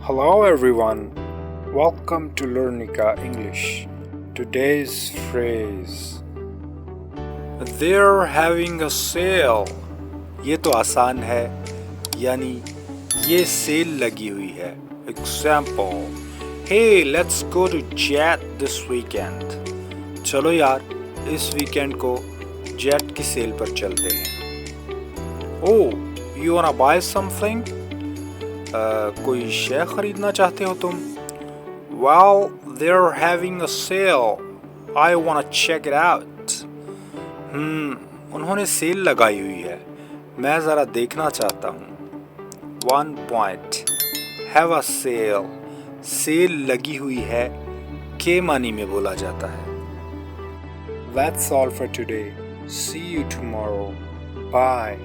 Hello everyone, welcome to Learnica English. Today's phrase, they're having a sale. ये तो आसान है, यानी ये सेल लगी हुई है. Example, hey let's go to Jet this weekend. चलो यार, इस वीकेंड को जेट की सेल पर चलते हैं. Oh, you wanna buy something? कोई शे खरीदना चाहते हो तुम? Well, they're having a sale. I wanna check it out. उन्होंने सेल लगाई हुई है, मैं ज़रा देखना चाहता हूँ. 1 point. Have a sale. Sale लगी हुई है के मानी में बोला जाता है. That's all for today. See you tomorrow. Bye.